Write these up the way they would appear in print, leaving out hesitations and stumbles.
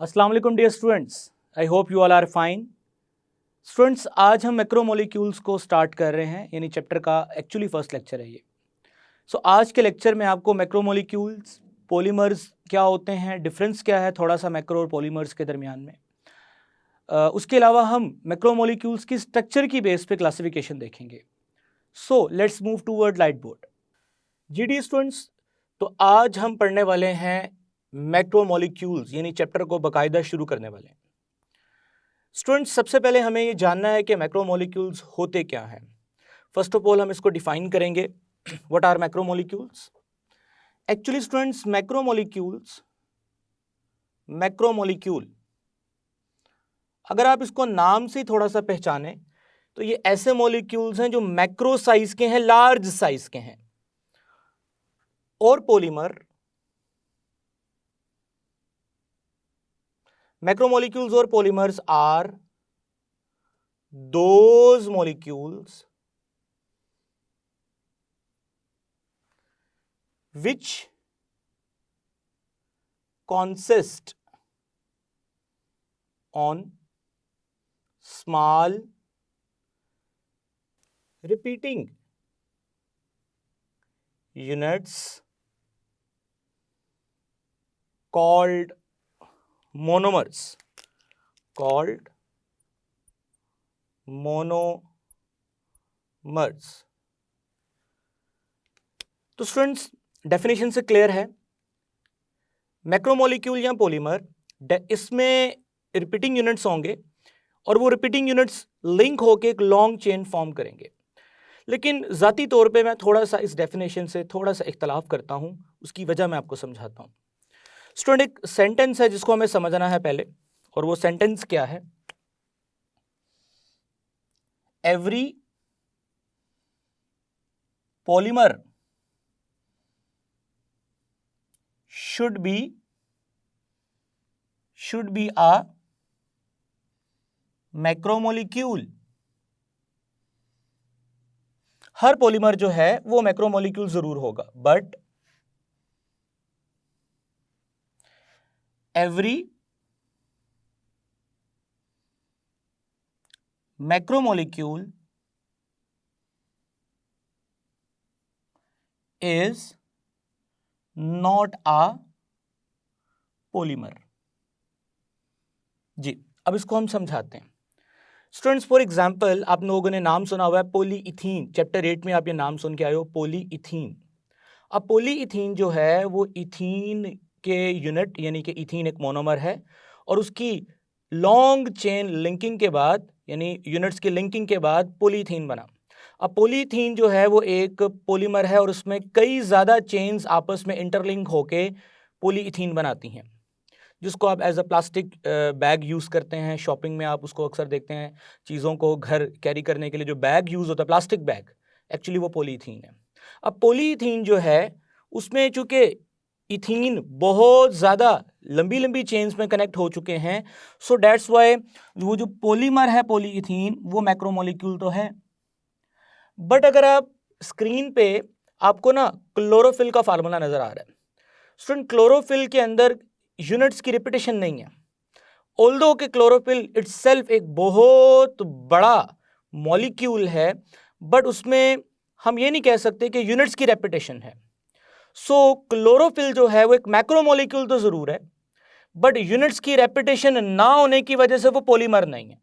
अस्सलाम वालेकुम dear students, I hope you all are fine. Students, आज हम मैक्रोमोलिक्यूल्स को स्टार्ट कर रहे हैं, यानी चैप्टर का एक्चुअली फर्स्ट लेक्चर है ये। आज के लेक्चर में आपको मैक्रोमोलिक्यूल्स, पॉलीमर्स क्या होते हैं, डिफरेंस क्या है थोड़ा सा मैक्रो और पॉलीमर्स के दरमियान में। उसके अलावा हम मैक्रोमोलिक्यूल्स की स्ट्रक्चर की बेस पे क्लासिफिकेशन देखेंगे। Let's move toward light board. G D students, तो आज हम पढ़ने वाले हैं मैक्रोमोलिक्यूल्स, यानी चैप्टर को बाकायदा शुरू करने वाले हैं। स्टूडेंट्स, सबसे पहले हमें ये जानना है कि मैक्रोमोलिक्यूल्स होते क्या हैं। फर्स्ट ऑफ ऑल हम इसको डिफाइन करेंगे, what are macromolecules. Actually students, macromolecule अगर आप इसको नाम से थोड़ा सा पहचाने तो ये ऐसे मॉलिक्यूल्स हैं जो मैक्रो साइज के हैं, लार्ज साइज के हैं। और पॉलीमर, मैक्रोमोलिक्यूल्स और polymers are those molecules which consist on small repeating units called monomers, तो स्टूडेंट्स, डेफिनेशन से क्लियर है, मैक्रोमोलिक्यूल या पॉलीमर इसमें रिपीटिंग यूनिट्स होंगे और वो रिपीटिंग यूनिट्स लिंक होकर एक लॉन्ग चेन फॉर्म करेंगे। लेकिन ज़ाती तौर पे मैं थोड़ा सा इस डेफिनेशन से थोड़ा सा इख्तलाफ करता हूं, उसकी वजह मैं आपको समझाता हूं। स्टूडेंट, एक सेंटेंस है जिसको हमें समझना है पहले, और वो सेंटेंस क्या है? Every polymer should be a macromolecule. हर पॉलीमर जो है वो मैक्रोमोलिक्यूल जरूर होगा, but every macromolecule is not a polymer. जी, अब इसको हम समझाते हैं। स्टूडेंट्स, फॉर एग्जांपल आप लोगों ने नाम सुना हुआ है पॉलीइथीन। चैप्टर 8 में आप ये नाम सुन के आए हो, पॉलीइथीन। अब पॉलीइथीन जो है वो इथीन के यूनिट, यानी कि इथीन एक मोनोमर है, और उसकी लॉन्ग चेन लिंकिंग के बाद, यानी यूनिट्स की लिंकिंग के बाद पॉलीइथीन बना। अब पॉलीइथीन जो है वो एक पॉलीमर है और उसमें कई ज़्यादा चेन्स आपस में इंटरलिंक होके पॉलीइथीन बनाती हैं, जिसको आप as a plastic bag use करते हैं। शॉपिंग में आप उसको अक्सर देखते हैं, चीज़ों को घर कैरी करने के लिए जो बैग यूज़ होता है, प्लास्टिक बैग, एक्चुअली वो पॉलीइथीन है। अब पॉलीइथीन जो है उसमें चूंकि इथीन बहुत ज़्यादा लंबी लंबी चेन्स में कनेक्ट हो चुके हैं, सो डैट्स वाई वो जो पॉलीमर है पॉलीइथीन वो मैक्रोमोलिक्यूल तो है। बट अगर आप स्क्रीन पे आपको ना क्लोरोफिल का फार्मूला नजर आ रहा है स्टूडेंट, क्लोरोफिल के अंदर यूनिट्स की रिपीटेशन नहीं है। ऑल्दो कि क्लोरोफिल इटसेल्फ एक बहुत बड़ा मॉलिक्यूल है, बट उसमें हम ये नहीं कह सकते कि यूनिट्स की रेपिटेशन है। क्लोरोफिल जो है वो एक मैक्रोमोलिक्यूल तो जरूर है, बट यूनिट्स की रेपिटेशन ना होने की वजह से वो पॉलीमर नहीं है।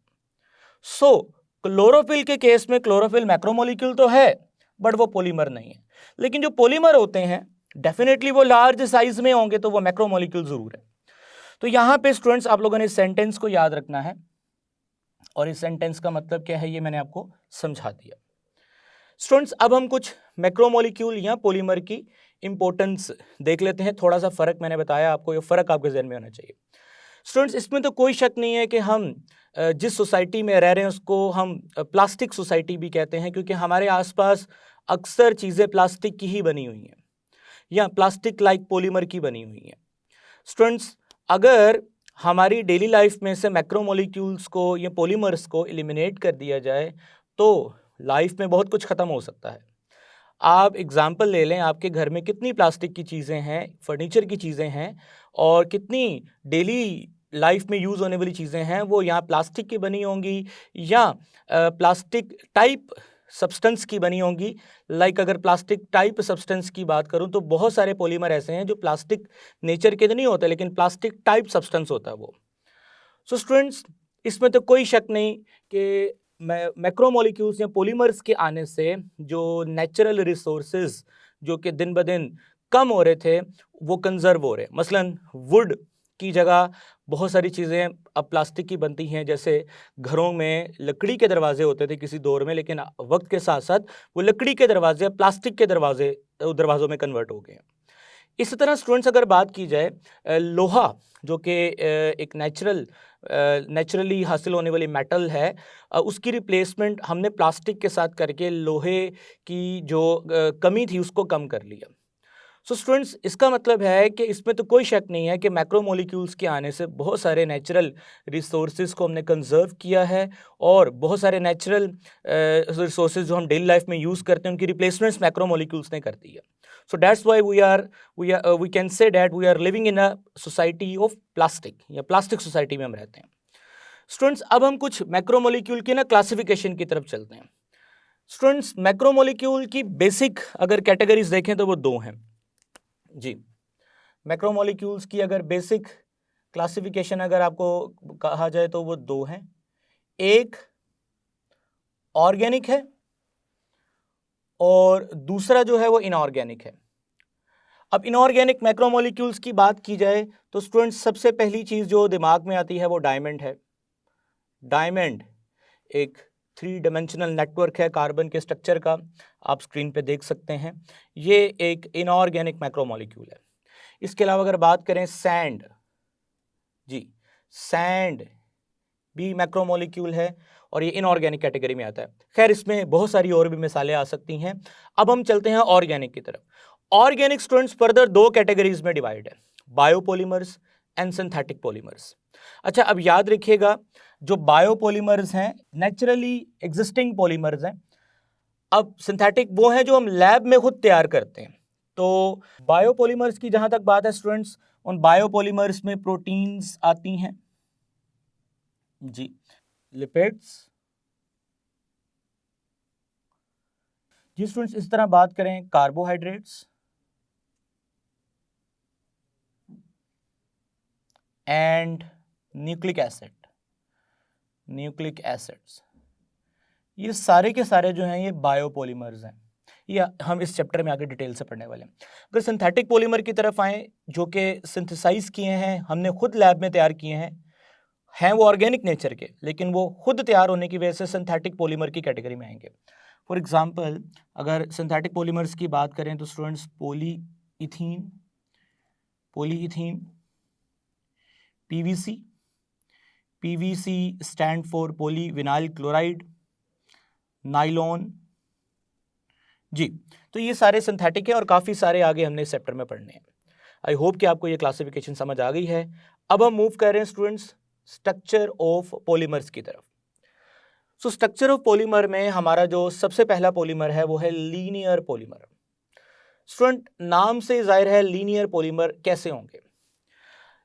क्लोरोफिल के केस में क्लोरोफिल मैक्रोमोलिक्यूल तो है, बट वो पॉलीमर नहीं है। लेकिन जो पॉलीमर होते हैं डेफिनेटली वो लार्ज साइज में होंगे, तो वो मैक्रोमोलिक्यूल जरूर है। तो यहां पे स्टूडेंट्स आप लोगों ने इस सेंटेंस को याद रखना है, और इस सेंटेंस का मतलब क्या है ये मैंने आपको समझा दिया। स्टूडेंट्स, अब हम कुछ मैक्रोमोलिक्यूल या पॉलीमर की इंपॉर्टेंस देख लेते हैं। थोड़ा सा फर्क मैंने बताया आपको, ये फर्क आपके ज़हन में होना चाहिए। स्टूडेंट्स, इसमें तो कोई शक नहीं है कि हम जिस सोसाइटी में रह रहे हैं उसको हम प्लास्टिक सोसाइटी भी कहते हैं, क्योंकि हमारे आसपास अक्सर चीज़ें प्लास्टिक की ही बनी हुई हैं या प्लास्टिक लाइक पॉलीमर की बनी हुई हैं। स्टूडेंट्स, अगर हमारी डेली लाइफ में से मैक्रोमोलिक्यूल्स को या पॉलीमर्स को एलिमिनेट कर दिया जाए तो लाइफ में बहुत कुछ ख़त्म हो सकता है। आप एग्जाम्पल ले लें, आपके घर में कितनी प्लास्टिक की चीज़ें हैं, फर्नीचर की चीज़ें हैं, और कितनी डेली लाइफ में यूज़ होने वाली चीज़ें हैं वो यहाँ प्लास्टिक की बनी होंगी या प्लास्टिक टाइप सब्सटेंस की बनी होंगी। लाइक अगर प्लास्टिक टाइप सब्सटेंस की बात करूँ तो बहुत सारे पॉलीमर ऐसे हैं जो प्लास्टिक नेचर के तो नहीं होते, लेकिन प्लास्टिक टाइप सब्सटेंस होता है वो। सो स्टूडेंट्स, इसमें तो कोई शक नहीं कि मैक्रोमोलिक्यूल्स या पॉलीमर्स के आने से जो नेचुरल रिसोर्सेज जो कि दिन ब दिन कम हो रहे थे वो कंजर्व हो रहे हैं। मसलन वुड की जगह बहुत सारी चीज़ें अब प्लास्टिक की बनती हैं, जैसे घरों में लकड़ी के दरवाजे होते थे किसी दौर में, लेकिन वक्त के साथ साथ वो लकड़ी के दरवाजे प्लास्टिक के दरवाज़ों में कन्वर्ट हो गए हैं। इसी तरह स्टूडेंट्स अगर बात की जाए लोहा जो कि एक नेचुरली हासिल होने वाली मेटल है, उसकी रिप्लेसमेंट हमने प्लास्टिक के साथ करके लोहे की जो कमी थी उसको कम कर लिया। सो स्टूडेंट्स, इसका मतलब है कि इसमें तो कोई शक नहीं है कि मैक्रोमोलिक्यूल्स के आने से बहुत सारे नेचुरल रिसोर्सेज को हमने कंजर्व किया है और बहुत सारे नेचुरल रिसोर्सेज जो हम डेली लाइफ में यूज़ करते हैं उनकी रिप्लेसमेंट्स मैक्रोमोलिक्यूल्स ने कर दी है। So that's why we can say that we are living in a society of plastic, या प्लास्टिक सोसाइटी में हम रहते हैं। स्टूडेंट्स, अब हम कुछ मैक्रोमोलिक्यूल की क्लासिफिकेशन की तरफ चलते हैं। स्टूडेंट्स, मैक्रोमोलिक्यूल की बेसिक अगर कैटेगरीज देखें तो वो दो हैं जी। मैक्रोमोलिक्यूल्स की अगर बेसिक क्लासिफिकेशन अगर आपको कहा जाए तो वो दो हैं। एक ऑर्गेनिक है और दूसरा जो है वो इनऑर्गेनिक है। अब इनऑर्गेनिक मैक्रोमोलिक्यूल्स की बात की जाए तो स्टूडेंट्स सबसे पहली चीज़ जो दिमाग में आती है वो डायमंड है। डायमंड एक 3 डायमेंशनल नेटवर्क है कार्बन के स्ट्रक्चर का, आप स्क्रीन पे देख सकते हैं। ये एक इनऑर्गेनिक मैक्रोमोलिक्यूल है। इसके अलावा अगर बात करें सैंड, जी सैंड भी मैक्रोमोलिक्यूल है और ये इनऑर्गेनिक कैटेगरी में आता है। खैर, इसमें बहुत सारी और भी मिसालें आ सकती हैं। अब हम चलते हैं ऑर्गेनिक की तरफ। ऑर्गेनिक स्टूडेंट्स फर्दर दो कैटेगरीज में डिवाइड है, बायोपॉलीमर्स एंड सिंथेटिक पॉलीमर्स। अच्छा, अब याद रखिएगा, जो बायोपॉलीमर्स हैं नेचुरली एग्जिस्टिंग पॉलीमर्स हैं। अब सिंथेटिक वो हैं जो हम लैब में खुद तैयार करते हैं। तो बायोपॉलीमर्स की जहां तक बात है स्टूडेंट्स, उन बायोपॉलीमर्स में प्रोटीन्स आती हैं जी, लिपिड्स जी। स्टूडेंट्स, इस तरह बात करें कार्बोहाइड्रेट्स एंड न्यूक्लिक एसिड्स, ये सारे के सारे जो हैं ये बायोपॉलीमर्स हैं। ये हम इस चैप्टर में आगे डिटेल से पढ़ने वाले हैं। अगर सिंथेटिक पॉलीमर की तरफ आए, जो कि सिंथेसाइज किए हैं, हमने खुद लैब में तैयार किए हैं वो ऑर्गेनिक नेचर के, लेकिन वो खुद तैयार होने की वजह से सिंथेटिक पॉलीमर की कैटेगरी में आएंगे। फॉर एग्जांपल, अगर सिंथेटिक पॉलीमर्स की बात करें तो students polyethylene, PVC stand for polyvinyl chloride, nylon जी। तो ये सारे सिंथेटिक है और काफ़ी सारे आगे हमने इस चैप्टर में पढ़ने हैं। आई होप कि आपको ये क्लासिफिकेशन समझ आ गई है। अब हम मूव कर रहे हैं स्टूडेंट्स स्ट्रक्चर ऑफ पॉलीमर्स की तरफ। सो स्ट्रक्चर ऑफ पॉलीमर में हमारा जो सबसे पहला पॉलीमर है वो है लीनियर पॉलीमर। स्टूडेंट, नाम से जाहिर है लीनियर पॉलीमर कैसे होंगे।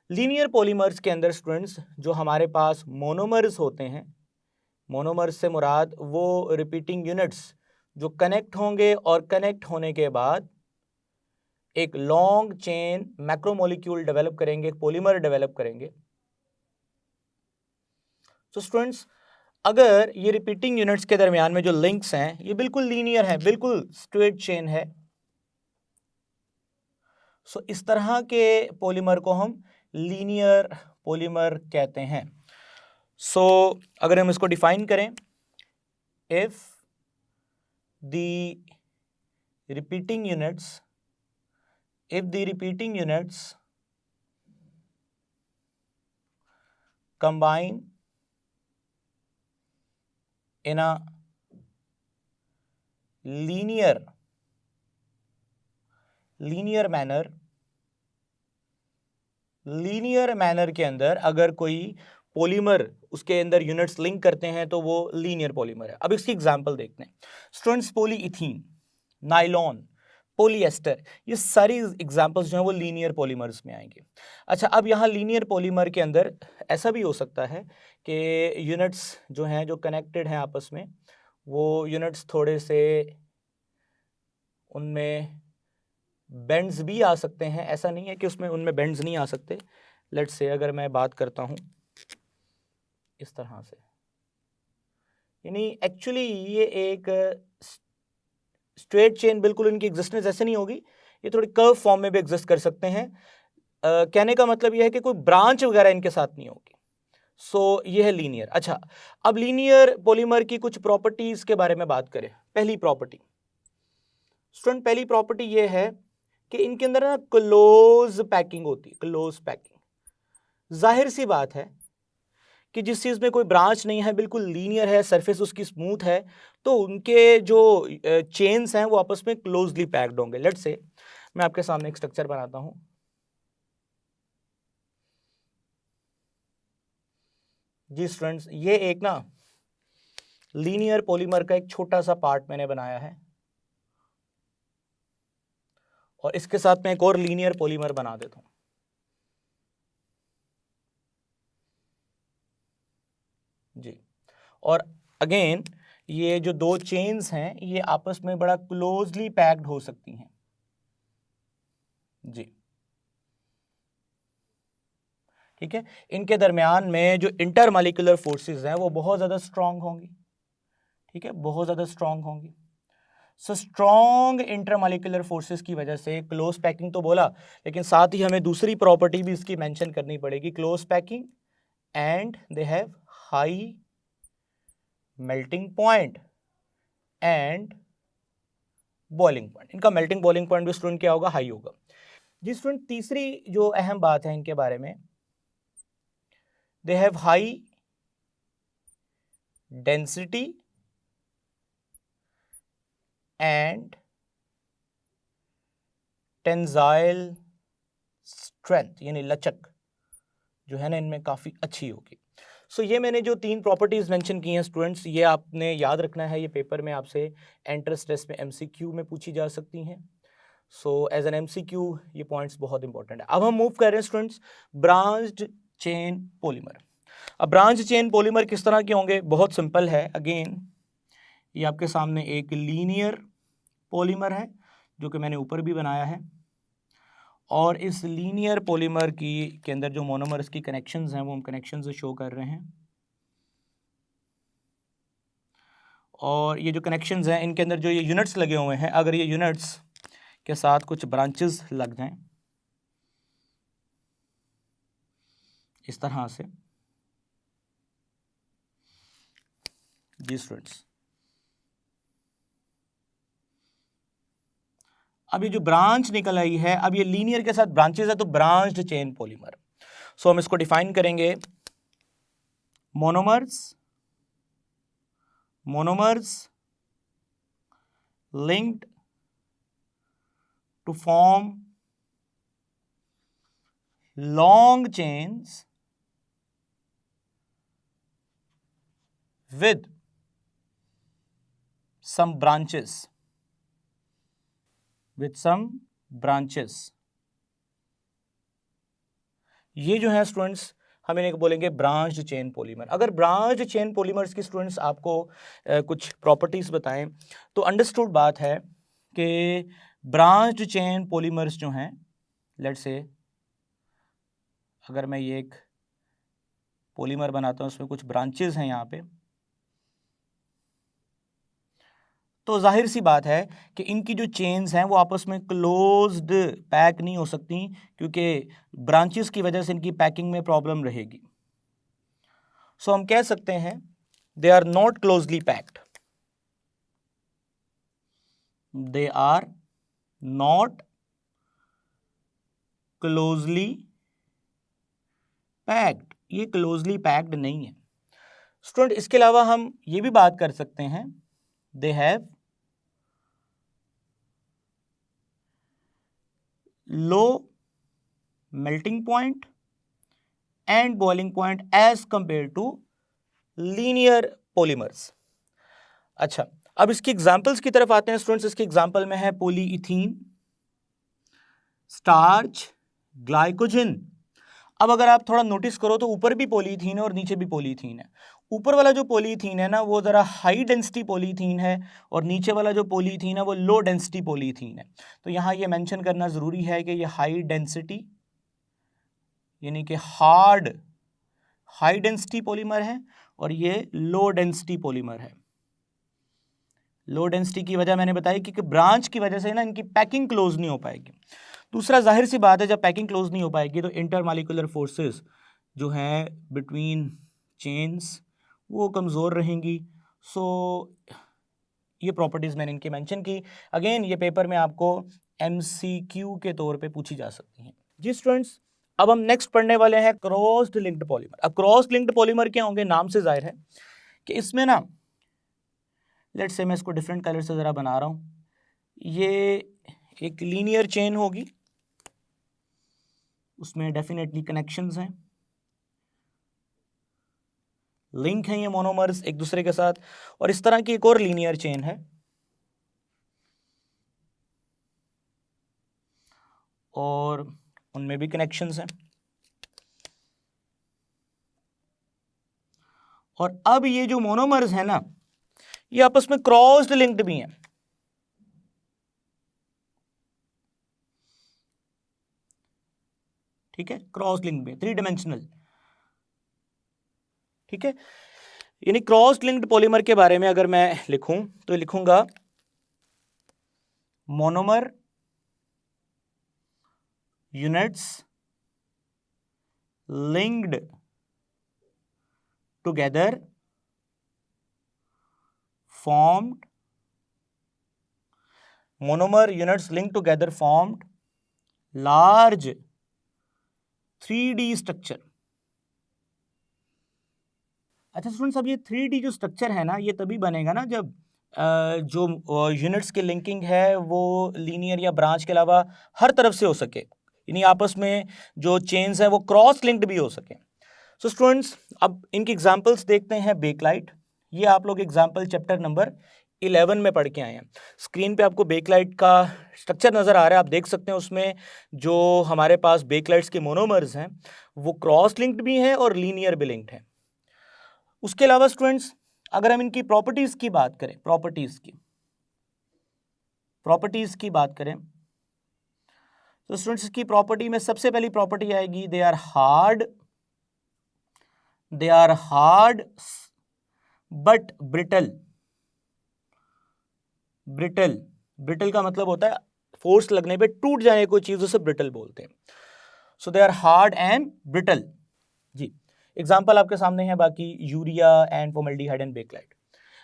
लीनियर पॉलीमर्स के अंदर स्टूडेंट्स जो हमारे पास मोनोमर्स होते हैं, मोनोमर्स से मुराद वो रिपीटिंग यूनिट्स जो कनेक्ट होंगे और कनेक्ट होने के बाद एक लॉन्ग चेन मैक्रोमोलिक्यूल डेवलप करेंगे, एक पॉलीमर डेवलप करेंगे। सो स्टूडेंट्स, अगर ये रिपीटिंग यूनिट्स के दरमियान में जो लिंक्स हैं ये बिल्कुल लीनियर है, बिल्कुल स्ट्रेट चेन है, सो इस तरह के पॉलीमर को हम लीनियर पॉलीमर कहते हैं। सो अगर हम इसको डिफाइन करें, if the repeating units combine in a linear manner के अंदर अगर कोई पॉलीमर उसके अंदर यूनिट्स लिंक करते हैं तो वो लीनियर पॉलीमर है। अब इसकी एग्जांपल देखते हैं स्टूडेंट्स, पॉलीइथीन, नाइलॉन, पॉलीएस्टर, ये सारी एग्जांपल्स जो हैं वो लीनियर पॉलीमर्स में आएंगे। अच्छा, अब यहाँ लीनियर पॉलीमर के अंदर ऐसा भी हो सकता है कि यूनिट्स जो हैं जो कनेक्टेड हैं आपस में, वो यूनिट्स थोड़े से उनमें बेंड्स भी आ सकते हैं, ऐसा नहीं है कि उसमें उनमें बेंड्स नहीं आ सकते। लेट्स से अगर मैं बात करता हूँ इस तरह से, यानी एक्चुअली ये एक स्ट्रेट चेन बिल्कुल इनकी एग्जिस्टेंस ऐसे नहीं होगी, ये थोड़ी कर्व फॉर्म में भी एग्जिस्ट कर सकते हैं। कहने का मतलब ये है कि कोई ब्रांच वगैरह इनके साथ नहीं होगी। सो ये है लीनियर। अच्छा, अब लीनियर पॉलीमर की कुछ प्रॉपर्टीज के बारे में बात करें। पहली प्रॉपर्टी स्टूडेंट, पहली प्रॉपर्टी ये है कि इनके अंदर ना क्लोज पैकिंग होती है, क्लोज पैकिंग। जाहिर सी बात है कि जिस चीज़ में कोई ब्रांच नहीं है, बिल्कुल लीनियर है, सरफेस उसकी स्मूथ है, तो उनके जो चेन्स हैं वो आपस में क्लोजली पैक्ड होंगे। लेट्स से मैं आपके सामने एक स्ट्रक्चर बनाता हूं। जी स्टूडेंट्स, ये एक ना लीनियर पॉलीमर का एक छोटा सा पार्ट मैंने बनाया है, और इसके साथ मैं एक और लीनियर पॉलीमर बना देता हूं। जी, और अगेन ये जो दो चेन्स हैं ये आपस में बड़ा क्लोजली पैक्ड हो सकती हैं। जी, ठीक है, इनके दरमियान में जो इंटरमॉलिक्यूलर फोर्सेस हैं वो बहुत ज़्यादा स्ट्रांग होंगी। ठीक है, बहुत ज़्यादा स्ट्रांग होंगी। सो स्ट्रांग इंटरमॉलिक्यूलर फोर्सेस की वजह से क्लोज पैकिंग तो बोला, लेकिन साथ ही हमें दूसरी प्रॉपर्टी भी इसकी मेंशन करनी पड़ेगी, close packing, and they have high melting point and boiling point. इनका मेल्टिंग बॉइलिंग पॉइंट भी स्टूडेंट क्या होगा, हाई होगा। जी स्टूडेंट, तीसरी जो अहम बात है इनके बारे में, they have high density and tensile strength, यानी लचक जो है ना इनमें काफ़ी अच्छी होगी। सो ये मैंने जो तीन प्रॉपर्टीज़ मेंशन की हैं स्टूडेंट्स, ये आपने याद रखना है, ये पेपर में आपसे एंट्रेंस टेस्ट में एमसीक्यू में पूछी जा सकती हैं। सो एज एन एमसीक्यू ये पॉइंट्स बहुत इंपॉर्टेंट है। अब हम मूव कर रहे हैं स्टूडेंट्स ब्रांच्ड चेन पॉलीमर। अब ब्रांच चेन पॉलीमर किस तरह के होंगे, बहुत सिंपल है। अगेन ये आपके सामने एक लीनियर पॉलीमर है जो कि मैंने ऊपर भी बनाया है, और इस लीनियर पॉलीमर की के अंदर जो मोनोमर्स की कनेक्शंस हैं वो हम कनेक्शंस शो कर रहे हैं, और ये जो कनेक्शंस हैं इनके अंदर जो ये यूनिट्स लगे हुए हैं, अगर ये यूनिट्स के साथ कुछ ब्रांचेस लग जाएं इस तरह से, जी स्टूडेंट्स, अब ये जो ब्रांच निकल आई है, अब ये लीनियर के साथ ब्रांचेस है तो ब्रांच्ड चेन पॉलीमर। सो हम इसको डिफाइन करेंगे, monomers linked to form long chains with some branches, ये जो है स्टूडेंट्स हम इन्हें बोलेंगे ब्रांच्ड चेन पॉलीमर। अगर ब्रांच्ड चेन पॉलीमर्स की स्टूडेंट्स आपको कुछ प्रॉपर्टीज बताएं तो अंडरस्टूड बात है कि ब्रांच्ड चेन पॉलीमर्स जो हैं, लेट्स से अगर मैं ये एक पॉलीमर बनाता हूं, उसमें कुछ ब्रांचेस हैं यहाँ पे, तो जाहिर सी बात है कि इनकी जो चेन्स हैं वो आपस में क्लोज्ड पैक नहीं हो सकती, क्योंकि ब्रांचेस की वजह से इनकी पैकिंग में प्रॉब्लम रहेगी। सो हम कह सकते हैं they are not closely packed, they are not closely packed, ये क्लोजली पैक्ड नहीं है स्टूडेंट। इसके अलावा हम ये भी बात कर सकते हैं, they have low melting point and boiling point as compare to linear polymers. अच्छा, अब इसकी एग्जांपल्स की तरफ आते हैं स्टूडेंट्स। इसकी एग्जांपल में है पॉलीइथीन, स्टार्च, ग्लाइकोजन। अब अगर आप थोड़ा नोटिस करो तो ऊपर भी पॉलीथीन है और नीचे भी पॉलीथीन है। ऊपर वाला जो पॉलीथीन है ना वो ज़रा हाई डेंसिटी पॉलीथीन है और नीचे वाला जो पॉलीथीन है वो लो डेंसिटी पॉलीथीन है। तो यहाँ ये मेंशन करना ज़रूरी है कि ये हाई डेंसिटी यानी कि हाई डेंसिटी पॉलीमर है और ये लो डेंसिटी पॉलीमर है। लो डेंसिटी की वजह मैंने बताई कि ब्रांच की वजह से ना इनकी पैकिंग क्लोज नहीं हो पाएगी। दूसरा, जाहिर सी बात है जब पैकिंग क्लोज नहीं हो पाएगी तो इंटरमॉलिक्यूलर फोर्सेस जो हैं बिटवीन चेन्स वो कमज़ोर रहेंगी। सो ये प्रॉपर्टीज़ मैंने इनकी मेंशन की। अगेन ये पेपर में आपको MCQ के तौर पे पूछी जा सकती हैं। जी स्टूडेंट्स, अब हम नेक्स्ट पढ़ने वाले हैं क्रॉस्ड लिंक्ड पॉलीमर। अब क्रॉस्ड लिंक्ड पॉलीमर क्या होंगे, नाम से जाहिर है कि इसमें ना लेट्स से मैं इसको डिफरेंट कलर से ज़रा बना रहा हूँ। ये एक लीनियर चेन होगी, उसमें डेफिनेटली कनेक्शंस हैं, लिंक हैं ये मोनोमर्स एक दूसरे के साथ। और इस तरह की एक और लीनियर चेन है और उनमें भी कनेक्शंस हैं। और अब ये जो मोनोमर्स हैं ना ये आपस में क्रॉस्ड लिंक्ड भी हैं। ठीक है, क्रॉस लिंक्ड भी, 3 डायमेंशनल। ठीक है, यानी क्रॉस लिंक्ड पॉलीमर के बारे में अगर मैं लिखूं तो लिखूंगा monomer units linked together formed monomer units linked together formed large 3D structure। अच्छा स्टूडेंट्स, अब ये 3D जो स्ट्रक्चर है ना ये तभी बनेगा ना जब जो यूनिट्स की लिंकिंग है वो लीनियर या ब्रांच के अलावा हर तरफ से हो सके, यानी आपस में जो चेन्स हैं वो क्रॉस लिंक्ड भी हो सके। सो स्टूडेंट्स, अब इनकी एग्जांपल्स देखते हैं। बेकलाइट, ये आप लोग एग्जांपल चैप्टर नंबर 11 में पढ़ के आए हैं। स्क्रीन पे आपको बेकलाइट का स्ट्रक्चर नज़र आ रहा है, आप देख सकते हैं उसमें जो हमारे पास बेकलाइट्स के मोनोमर्स हैं वो क्रॉस लिंक्ड भी हैं और लीनियर भी लिंक्ड हैं। उसके अलावा स्टूडेंट्स अगर हम इनकी प्रॉपर्टीज़ की बात करें, प्रॉपर्टीज़ की बात करें तो स्टूडेंट्स इसकी प्रॉपर्टी में सबसे पहली प्रॉपर्टी आएगी they are hard but brittle. Brittle का मतलब होता है फोर्स लगने पे टूट जाने कोई चीज, उसे ब्रिटल बोलते हैं। So they are hard and brittle. जी, एग्जांपल आपके सामने है बाकी urea and formaldehyde and bakelite.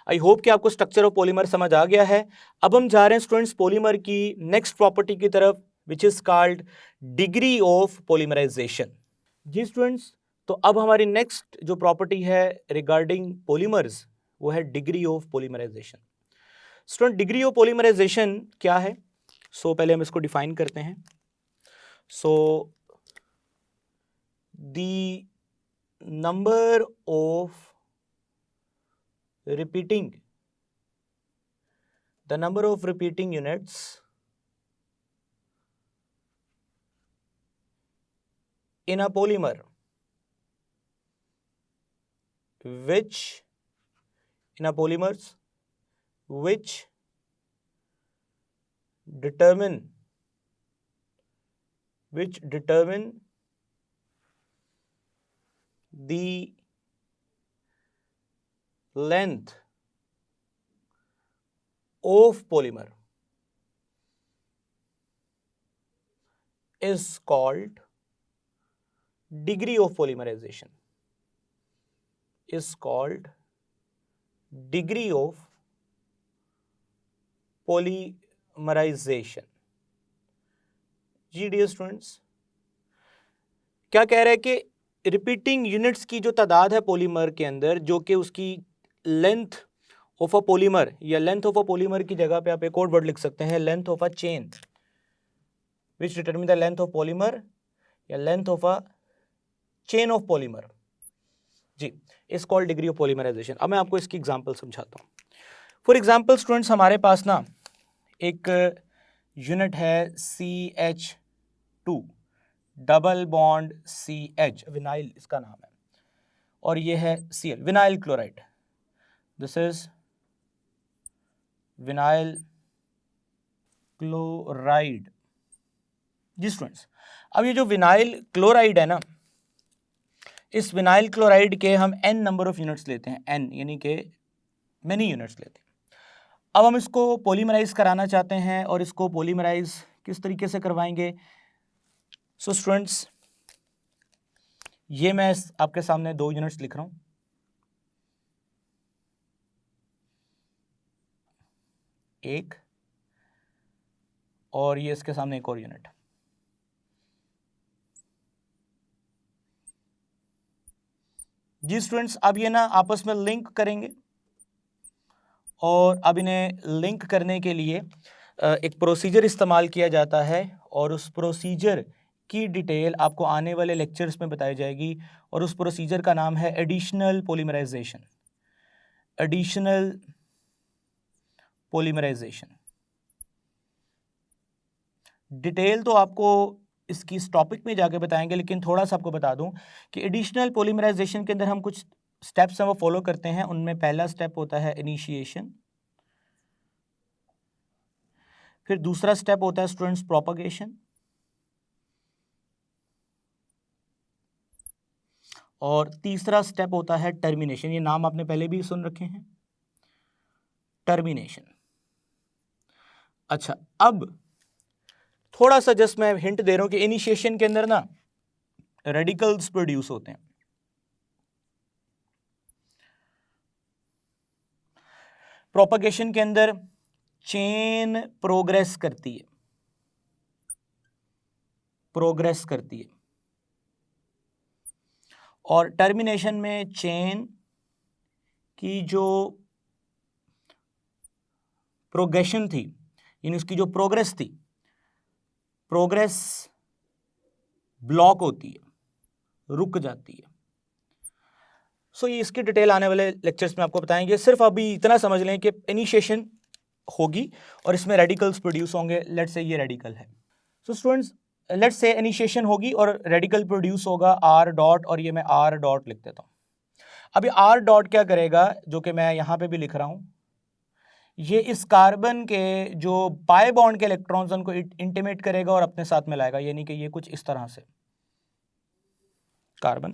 I hope कि आपको स्ट्रक्चर ऑफ पॉलीमर समझ आ गया है। अब हम जा रहे हैं स्टूडेंट्स पॉलीमर की नेक्स्ट प्रॉपर्टी की तरफ, which is called degree of polymerization. जी स्टूडेंट्स, तो अब हमारी नेक्स्ट जो प्रॉपर्टी है रिगार्डिंग पॉलीमर्स वो है degree of polymerization. Student, degree of polymerization क्या है? सो पहले हम इसको डिफाइन करते हैं। So the number of repeating units in a polymer which determine the length of polymer is called degree of polymerization. जी डियर स्टूडेंट्स, क्या कह रहे हैं कि रिपीटिंग यूनिट्स की जो तादाद है पॉलीमर के अंदर, जो कि उसकी लेंथ ऑफ अ पॉलीमर या लेंथ ऑफ अ पॉलीमर की जगह पे आप एक और वर्ड लिख सकते हैं length of a chain, which determine the length of polymer या length of a chain of polymer. जी, is called degree of polymerization. अब मैं आपको इसकी एग्जांपल समझाता हूँ। फॉर एग्जांपल स्टूडेंट्स, हमारे पास ना एक यूनिट है CH CH2 double bond CH, vinyl इसका नाम है, और ये है Cl, vinyl chloride. This is vinyl chloride. जी स्टूडेंट्स, अब ये जो विनाइल क्लोराइड है ना, इस विनाइल क्लोराइड के हम n नंबर ऑफ यूनिट्स लेते हैं, n यानी कि मैनी यूनिट्स लेते हैं। अब हम इसको पॉलीमराइज कराना चाहते हैं, और इसको पॉलीमराइज किस तरीके से करवाएंगे? सो स्टूडेंट्स, ये मैं आपके सामने 2 यूनिट्स लिख रहा हूं, एक, और ये इसके सामने एक और यूनिट। जी स्टूडेंट्स, अब ये ना आपस में लिंक करेंगे, और अब इन्हें लिंक करने के लिए एक प्रोसीजर इस्तेमाल किया जाता है, और उस प्रोसीजर की डिटेल आपको आने वाले लेक्चर्स में बताई जाएगी, और उस प्रोसीजर का नाम है additional polymerization. Additional polymerization detail तो आपको इसकी इस टॉपिक में जाके बताएंगे, लेकिन थोड़ा सा आपको बता दूं कि एडिशनल पॉलीमराइजेशन के अंदर हम कुछ स्टेप्स हैं वो फॉलो करते हैं। उनमें पहला स्टेप होता है इनिशिएशन, फिर दूसरा स्टेप होता है स्टूडेंट्स प्रोपगेशन, और तीसरा स्टेप होता है टर्मिनेशन। ये नाम आपने पहले भी सुन रखे हैं, टर्मिनेशन। अच्छा, अब थोड़ा सा जस्ट मैं हिंट दे रहा हूं कि इनिशिएशन के अंदर ना रेडिकल्स प्रोड्यूस होते हैं, प्रोपगेशन के अंदर चेन प्रोग्रेस करती है, और टर्मिनेशन में चेन की जो प्रोग्रेशन थी, यानी उसकी जो प्रोग्रेस थी, प्रोग्रेस ब्लॉक होती है, रुक जाती है। सो ये इसकी डिटेल आने वाले लेक्चर्स में आपको बताएंगे। सिर्फ अभी इतना समझ लें कि इनिशिएशन होगी और इसमें रेडिकल्स प्रोड्यूस होंगे। लेट्स से ये रेडिकल है। So students, let's say initiation होगी और रेडिकल प्रोड्यूस होगा R डॉट, और ये मैं R डॉट लिख देता हूँ। अभी R डॉट क्या करेगा, जो कि मैं यहाँ पे भी लिख रहा हूँ, ये इस कार्बन के जो पाई बॉन्ड के इलेक्ट्रॉन्स उनको इंटीमेट करेगा और अपने साथ में लाएगा, यानी कि ये कुछ इस तरह से कार्बन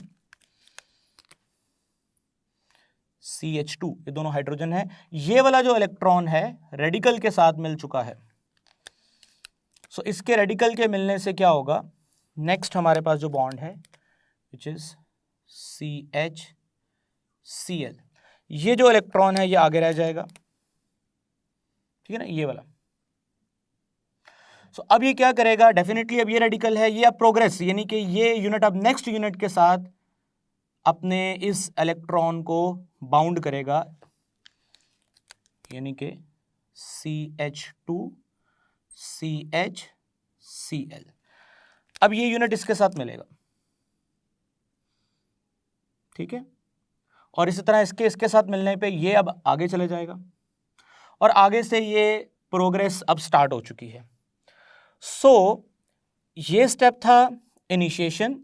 CH2, ये दोनों हाइड्रोजन है, ये वाला जो इलेक्ट्रॉन है रेडिकल के साथ मिल चुका है। सो इसके रेडिकल के मिलने से क्या होगा, नेक्स्ट हमारे पास जो बॉन्ड है विच इज CHCl, ये जो इलेक्ट्रॉन है ये आगे रह जाएगा, ठीक है ना, ये वाला। सो अब ये क्या करेगा, डेफिनेटली अब ये रेडिकल है, ये अब प्रोग्रेस, यानी कि ये यूनिट अब नेक्स्ट यूनिट के साथ अपने इस इलेक्ट्रॉन को बाउंड करेगा, यानी कि CH2CHCl। अब ये यूनिट इसके साथ मिलेगा, ठीक है, और इसी तरह इसके साथ मिलने पे ये अब आगे चले जाएगा, और आगे से ये प्रोग्रेस अब स्टार्ट हो चुकी है। सो ये स्टेप था इनिशिएशन,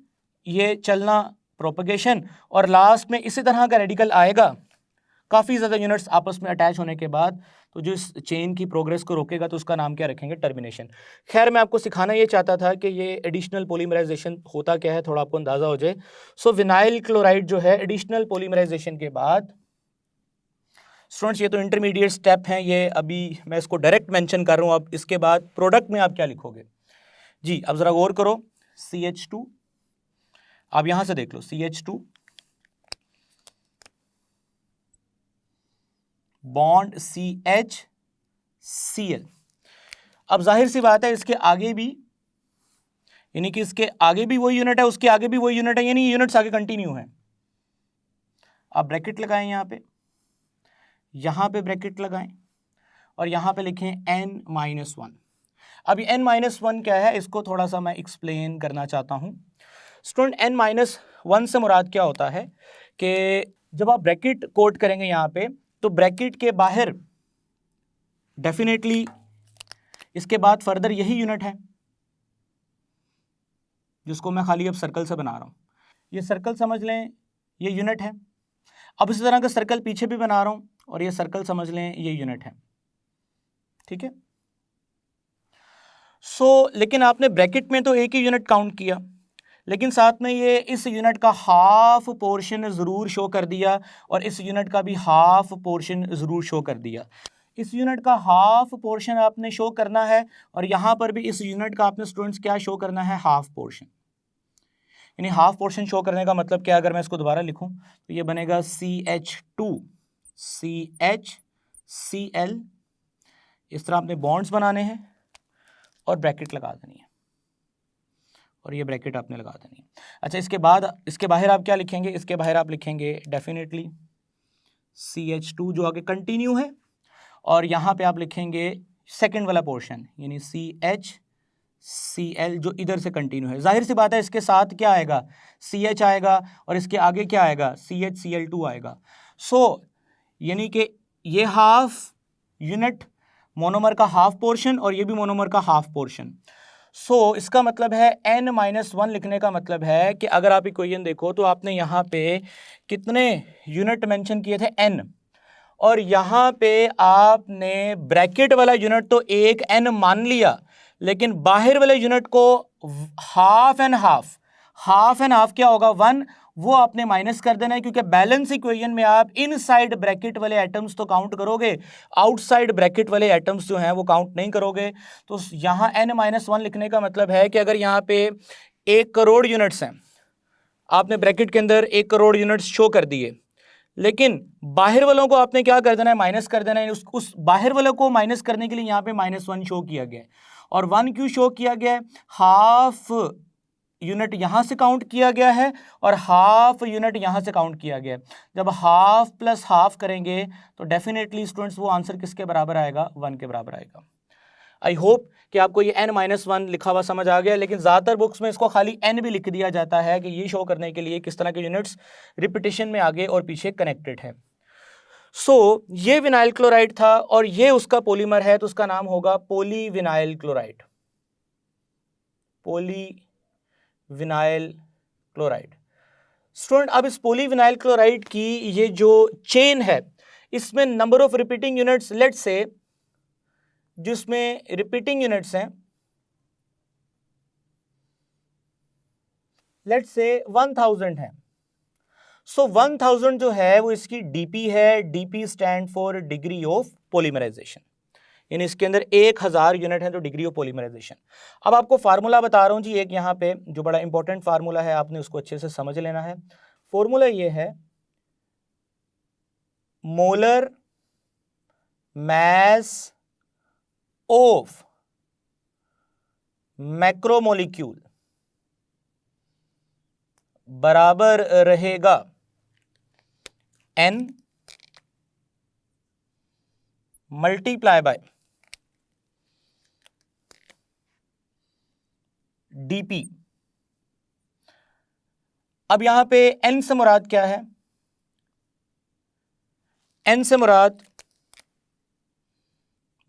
ये चलना प्रोपगेशन, और लास्ट में इसी तरह का रेडिकल आएगा काफ़ी ज़्यादा यूनिट्स आपस में अटैच होने के बाद, तो जो इस चेन की प्रोग्रेस को रोकेगा तो उसका नाम क्या रखेंगे, टर्मिनेशन। खैर मैं आपको सिखाना ये चाहता था कि ये एडिशनल पॉलीमराइजेशन होता क्या है, थोड़ा आपको अंदाज़ा हो जाए। सो विनाइल क्लोराइड जो है एडिशनल पॉलीमराइजेशन के बाद, स्टूडेंट्स ये तो इंटरमीडिएट स्टेप हैं, ये अभी मैं इसको डायरेक्ट मेंशन कर रहा हूँ। अब इसके बाद प्रोडक्ट में आप क्या लिखोगे जी, अब ज़रा गौर करो, CH2, आप यहां से देख लो, CH2 बॉन्ड CHCl। अब जाहिर सी बात है इसके आगे भी, यानी कि इसके आगे भी वही यूनिट है, उसके आगे भी वही यूनिट है, यानी यूनिट्स आगे कंटिन्यू है। आप ब्रैकेट लगाएं यहां पे ब्रैकेट लगाएं, और यहां पे लिखें N-1। अब ये N-1 क्या है, इसको थोड़ा सा मैं एक्सप्लेन करना चाहता हूं। स्टूडेंट, N-1 से मुराद क्या होता है कि जब आप ब्रैकेट कोट करेंगे यहाँ पे, तो ब्रैकेट के बाहर डेफिनेटली इसके बाद फर्दर यही यूनिट है, जिसको मैं खाली अब सर्कल से बना रहा हूँ। ये सर्कल समझ लें ये यूनिट है। अब इसी तरह का सर्कल पीछे भी बना रहा हूँ और ये सर्कल समझ लें ये यूनिट है, ठीक है। लेकिन आपने ब्रैकेट में तो एक ही यूनिट काउंट किया, लेकिन साथ में ये इस यूनिट का हाफ पोर्शन ज़रूर शो कर दिया और इस यूनिट का भी हाफ पोर्शन ज़रूर शो कर दिया। इस यूनिट का हाफ पोर्शन आपने शो करना है और यहाँ पर भी इस यूनिट का आपने स्टूडेंट्स क्या शो करना है, हाफ पोर्शन। यानी हाफ पोर्शन शो करने का मतलब क्या, अगर मैं इसको दोबारा लिखूं तो ये बनेगा CH2 CHCl। इस तरह आपने बॉन्ड्स बनाने हैं और ब्रैकेट लगा देनी है और ये ब्रैकेट आपने लगा देनी है। अच्छा, इसके बाद इसके बाहर आप क्या लिखेंगे, इसके बाहर आप लिखेंगे डेफिनेटली CH2 जो आगे कंटिन्यू है और यहाँ पे आप लिखेंगे सेकंड वाला पोर्शन यानी CHCl जो इधर से कंटिन्यू है। जाहिर सी बात है इसके साथ क्या आएगा, CH आएगा और इसके आगे क्या आएगा, CHCl2 आएगा। यानी कि ये हाफ यूनिट मोनोमर का हाफ पोर्शन और ये भी मोनोमर का हाफ पोर्शन। इसका मतलब है N-1 लिखने का मतलब है कि अगर आप इक्वेशन देखो तो आपने यहाँ पे कितने यूनिट मेंशन किए थे, N, और यहाँ पे आपने ब्रैकेट वाला यूनिट तो एक N मान लिया, लेकिन बाहर वाले यूनिट को हाफ एंड हाफ क्या होगा, 1, वो आपने माइनस कर देना है, क्योंकि बैलेंस इक्वेशन में आप इनसाइड ब्रैकेट वाले एटम्स तो काउंट करोगे, आउटसाइड ब्रैकेट वाले एटम्स जो हैं वो काउंट नहीं करोगे। तो यहाँ N-1 लिखने का मतलब है कि अगर यहाँ पे 1 करोड़ यूनिट्स हैं, आपने ब्रैकेट के अंदर 1 करोड़ यूनिट्स शो कर दिए, लेकिन बाहर वालों को आपने क्या कर देना है, माइनस कर देना है। उस बाहर वालों को माइनस करने के लिए यहाँ पे -1 शो किया गया है। और 1 क्यों शो किया गया है, हाफ यूनिट यहां से काउंट किया गया है और हाफ यूनिट यहां से काउंट किया गया है। जब हाफ प्लस हाफ करेंगे तो डेफिनेटली स्टूडेंट्स वो आंसर किसके बराबर आएगा, 1 के बराबर आएगा। आई होप कि आपको ये N-1 लिखा हुआ समझ आ गया, लेकिन ज़्यादातर बुक्स में इसको खाली N भी लिख दिया जाता है कि ये शो करने के लिए किस तरह के यूनिट्स रिपीटिशन में आगे और पीछे कनेक्टेड है। ये विनाइल क्लोराइड था और ये उसका पॉलीमर है, तो उसका नाम होगा polyvinyl chloride, polyvinyl chloride. Student, अब इस पॉलीविनाइल क्लोराइड की ये जो चेन है, इसमें number of repeating units, let's say जिसमें रिपीटिंग यूनिट्स हैं, लेट्स से 1000 है। 1000 जो है वो इसकी डीपी है। DP stand for degree of polymerization, यानी इसके अंदर 1000 यूनिट है तो डिग्री ऑफ पॉलीमराइजेशन। अब आपको फार्मूला बता रहा हूं जी, एक यहाँ पे जो बड़ा इंपॉर्टेंट फार्मूला है, आपने उसको अच्छे से समझ लेना है। फॉर्मूला ये है, मोलर मैस ऑफ मैक्रोमोलिक्यूल बराबर रहेगा N मल्टीप्लाई बाय dP। अब यहां पे N से मुराद क्या है, N से मुराद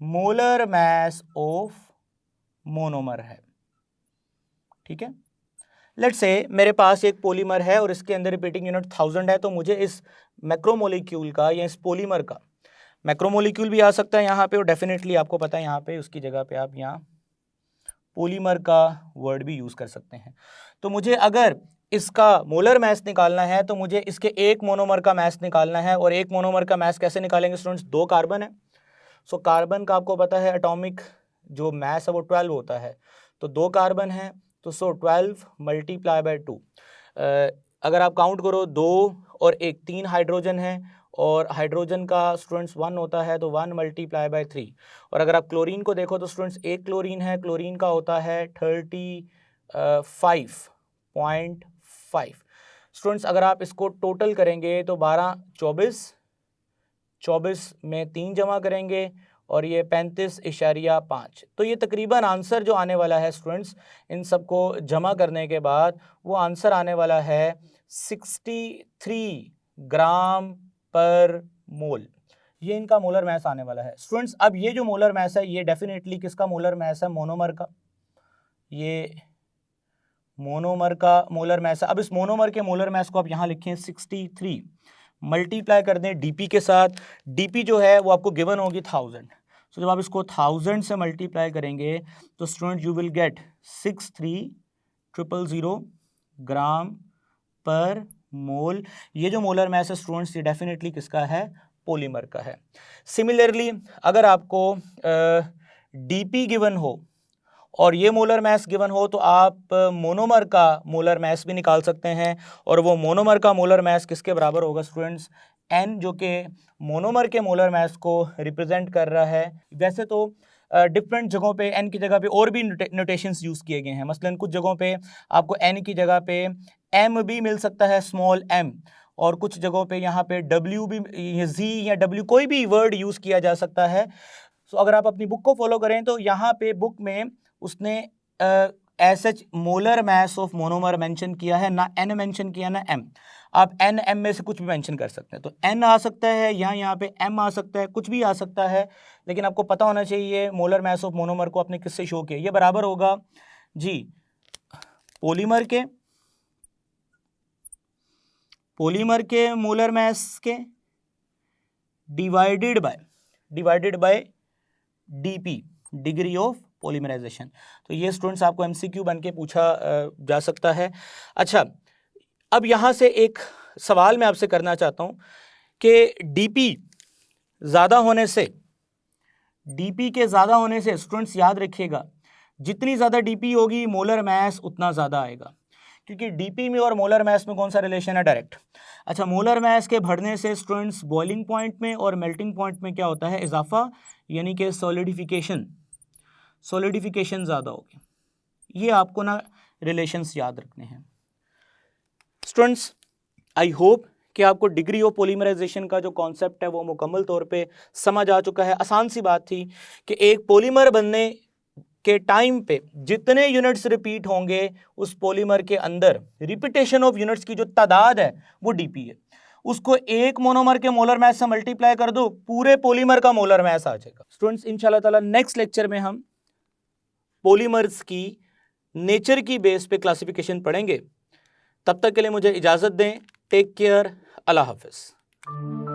मोलर मैस ऑफ मोनोमर है, ठीक है। लेट्स से मेरे पास एक पॉलीमर है और इसके अंदर रिपीटिंग यूनिट 1000 है, तो मुझे इस मैक्रोमोलिक्यूल का या इस पॉलीमर का, मैक्रोमोलिक्यूल भी आ सकता है यहाँ पे और डेफिनेटली आपको पता है यहाँ पे उसकी जगह पे आप यहाँ पॉलीमर का वर्ड भी यूज कर सकते हैं। तो मुझे अगर इसका मोलर मैस निकालना है तो मुझे इसके एक मोनोमर का मैस निकालना है, और एक मोनोमर का मैस कैसे निकालेंगे स्टूडेंट्स, 2 कार्बन है। कार्बन का आपको पता है एटॉमिक जो मैस है वो 12 होता है, तो 2 कार्बन है तो 12 मल्टीप्लाई बाय 2। अगर आप काउंट करो 2 और 1, 3 हाइड्रोजन है और हाइड्रोजन का स्टूडेंट्स 1 होता है तो 1 मल्टीप्लाई बाय 3। और अगर आप क्लोरीन को देखो तो स्टूडेंट्स एक क्लोरीन है, क्लोरीन का होता है 35.5। स्टूडेंट्स अगर आप इसको टोटल करेंगे तो 12, 24 में 3 जमा करेंगे और ये 35.5। तो ये तकरीबन आंसर जो आने वाला है स्टूडेंट्स, इन सबको जमा करने के बाद वो आंसर आने वाला है 63 ग्राम पर मोल। ये इनका मोलर मैस आने वाला है स्टूडेंट्स। अब ये जो मोलर मैस है ये डेफिनेटली किसका मोलर मैस है, मोनोमर का। ये मोनोमर का मोलर मास है। अब इस मोनोमर के मोलर मास को आप यहाँ लिखें 63, मल्टीप्लाई कर दें डीपी के साथ। डीपी जो है वो आपको गिवन होगी 1000। सो जब आप इसको 1000 से मल्टीप्लाई करेंगे तो स्टूडेंट यू विल गेट 63000 ग्राम पर मोल। ये जो मोलर मास है स्टूडेंट्स ये डेफिनेटली किसका है, पॉलीमर का है। सिमिलरली अगर आपको डीपी गिवन हो और ये मोलर मास गिवन हो तो आप मोनोमर का मोलर मास भी निकाल सकते हैं, और वो मोनोमर का मोलर मास किसके बराबर होगा स्टूडेंट्स, एन, जो कि मोनोमर के मोलर मास को रिप्रेजेंट कर रहा है। वैसे तो डिफरेंट जगहों पे एन की जगह पे और भी नोटेशंस यूज़ किए गए हैं। मसलन कुछ जगहों पे आपको एन की जगह पे एम भी मिल सकता है, स्मॉल एम, और कुछ जगहों पे यहाँ पे डब्ल्यू भी, जी या डब्ल्यू, कोई भी वर्ड यूज़ किया जा सकता है। सो अगर आप अपनी बुक को फॉलो करें तो यहाँ पे बुक में उसने SH molar mass of monomer mention किया है, ना एन मेंशन किया ना एम। आप एन एम में से कुछ भी मेंशन कर सकते हैं, तो एन आ सकता है या यहाँ पे एम आ सकता है, कुछ भी आ सकता है, लेकिन आपको पता होना चाहिए मोलर मास ऑफ मोनोमर को आपने किससे शो किया। ये बराबर होगा जी पॉलीमर के मोलर मास के divided by DP, degree of polymerization. तो ये स्टूडेंट्स आपको एमसीक्यू बन के पूछा जा सकता है। अच्छा, अब यहाँ से एक सवाल मैं आपसे करना चाहता हूँ कि डीपी के ज़्यादा होने से स्टूडेंट्स याद रखिएगा, जितनी ज़्यादा डीपी होगी मोलर मास उतना ज़्यादा आएगा, क्योंकि डीपी में और मोलर मास में कौन सा रिलेशन है, डायरेक्ट। अच्छा, मोलर मास के बढ़ने से स्टूडेंट्स बॉइलिंग पॉइंट में और मेल्टिंग पॉइंट में क्या होता है, इजाफा, यानी कि सॉलिडिफिकेशन ज़्यादा होगी। ये आपको ना रिलेशंस याद रखने हैं स्टूडेंट्स। आई होप कि आपको डिग्री ऑफ पॉलीमराइजेशन का जो कॉन्सेप्ट है वो मुकम्मल तौर पे समझ आ चुका है। आसान सी बात थी कि एक पॉलीमर बनने के टाइम पे जितने यूनिट्स रिपीट होंगे उस पॉलीमर के अंदर रिपीटेशन ऑफ यूनिट्स की जो तादाद है वो डीपी है। उसको एक मोनोमर के मोलर मास से मल्टीप्लाई कर दो, पूरे पॉलीमर का मोलर मास आ जाएगा। स्टूडेंट्स इंशाल्लाह ताला नेक्स्ट लेक्चर में हम पॉलीमर्स की नेचर की बेस पे क्लासिफिकेशन पढ़ेंगे। तब तक के लिए मुझे इजाज़त दें। टेक केयर, अल्लाह हाफिज़।